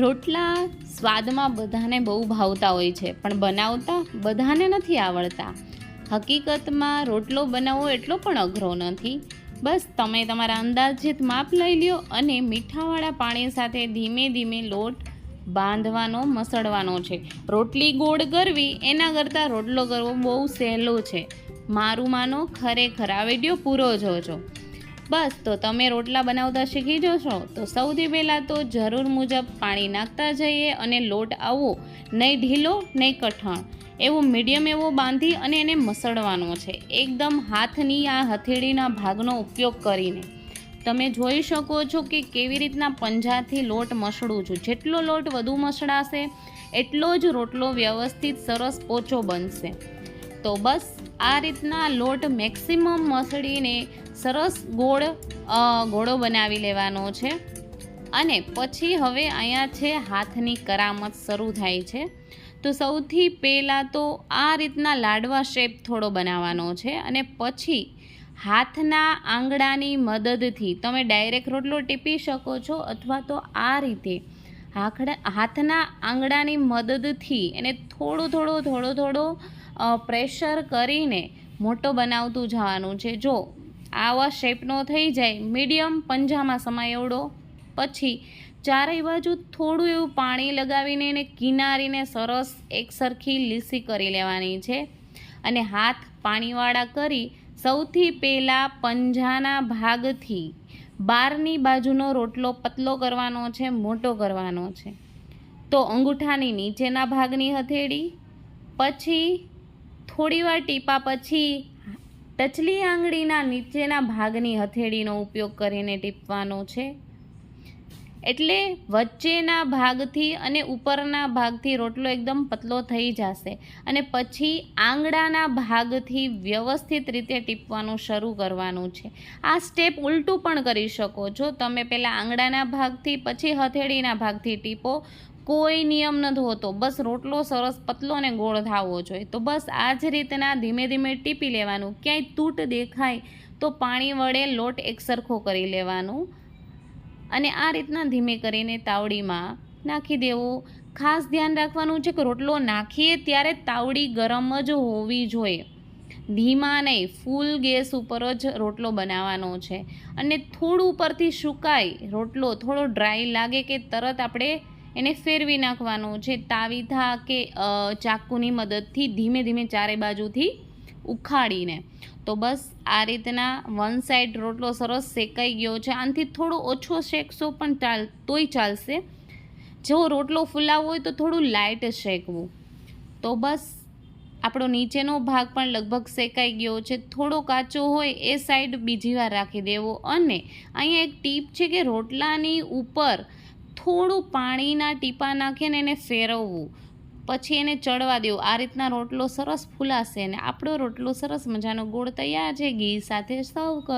રોટલા સ્વાદમાં બધાને બહુ ભાવતા હોય છે, પણ બનાવતા બધાને નથી આવડતા. હકીકતમાં રોટલો બનાવવો એટલો પણ અઘરો નથી. બસ તમે તમારા અંદાજિત માપ લઈ લ્યો અને મીઠાવાળા પાણી સાથે ધીમે ધીમે લોટ બાંધવાનો, મસળવાનો છે. રોટલી ગોળ કરવી એના કરતાં રોટલો કરવો બહુ સહેલો છે. મારું માનો, ખરેખર આ વિડીયો પૂરો જોજો. બસ તો તમે રોટલા બનાવતા શીખી જશો. તો સૌથી પહેલાં તો જરૂર મુજબ પાણી નાખતા જઈએ અને લોટ આવો નહીં ઢીલો નહીં કઠણ, એવો મીડિયમ એવો બાંધી અને એને મસળવાનો છે. એકદમ હાથની આ હથેળીના ભાગનો ઉપયોગ કરીને તમે જોઈ શકો છો કે કેવી રીતના પંજાથી લોટ મસળું છું. જેટલો લોટ વધુ મસળાશે એટલો જ રોટલો વ્યવસ્થિત સરસ પોચો બનશે. તો બસ આ રીતના લોટ મેક્સિમમ મસળીને સરસ ગોળો બનાવી લેવાનો છે. અને પછી હવે અહીંયા છે હાથની કરામત શરૂ થાય છે. તો સૌથી પહેલાં તો આ રીતના લાડવા શેપ થોડો બનાવવાનો છે અને પછી હાથના આંગળાની મદદથી તમે ડાયરેક્ટ રોટલો ટીપી શકો છો, અથવા તો આ રીતે હાથના આંગળાની મદદથી એને થોડો પ્રેશર કરીને મોટો બનાવતું જવાનું છે. જો આવા શેપનો થઈ જાય, મીડિયમ પંજામાં સમાય એવડો, પછી ચારેય બાજુ થોડું એવું પાણી લગાવીને એને કિનારીને સરસ એકસરખી લીસી કરી લેવાની છે. અને હાથ પાણીવાળા કરી સૌથી પહેલાં પંજાના ભાગથી બહારની બાજુનો રોટલો પતલો કરવાનો છે, મોટો કરવાનો છે. તો અંગૂઠાની નીચેના ભાગની હથેળી, પછી થોડીવાર ટીપા પછી ટચલી આંગળીના નીચેના ભાગની હથેળીનો ઉપયોગ કરીને ટીપવાનો છે. એટલે વચ્ચેના ભાગથી અને ઉપરના ભાગથી રોટલો એકદમ પતલો થઈ જશે. અને પછી આંગળાના ભાગથી વ્યવસ્થિત રીતે ટીપવાનું શરૂ કરવાનું છે. આ સ્ટેપ ઉલટું પણ કરી શકો છો. તમે પહેલાં આંગળાના ભાગથી પછી હથેળીના ભાગથી ટીપો, કોઈ નિયમ નથી હોતો. બસ રોટલો સરસ પતલો અને ગોળ થવો જોઈએ. તો બસ આ જ રીતના ધીમે ધીમે ટીપી લેવાનું. ક્યાંય તૂટ દેખાય તો પાણી વડે લોટ એકસરખો કરી લેવાનું અને આ રીતના ધીમે કરીને તાવડીમાં નાખી દેવો. ખાસ ધ્યાન રાખવાનું છે કે રોટલો નાખીએ ત્યારે તાવડી ગરમ જ હોવી જોઈએ, ધીમા નહીં. ફૂલ ગેસ ઉપર જ રોટલો બનાવવાનો છે. અને થોડું ઉપરથી સુકાય રોટલો, થોડો ડ્રાય લાગે કે તરત આપણે એને ફેરવી નાખવાનું છે તાવીથા કે ચાકુની મદદથી ધીમે ધીમે ચારે બાજુથી ઉખાડીને. તો બસ આ રીતના વન સાઈડ રોટલો સરસ શેકાઈ ગયો છે. આનાથી થોડો ઓછો શેકશો પણ તોય ચાલશે. જો રોટલો ફૂલાવવો હોય તો થોડું લાઇટ શેકવું. તો બસ આપણો નીચેનો ભાગ પણ લગભગ શેકાઈ ગયો છે. થોડો કાચો હોય એ સાઈડ બીજી વાર રાખી દેવો. અને અહીંયા એક ટીપ છે કે રોટલાની ઉપર થોડું પાણીના ટીપા નાખીને એને ફેરવવું, પછી એને ચડવા દેવું. આ રીતના રોટલો સરસ ફૂલાશે અને આપણો રોટલો સરસ મજાનો ગોળ તૈયાર છે. ઘી સાથે સર્વ કરો.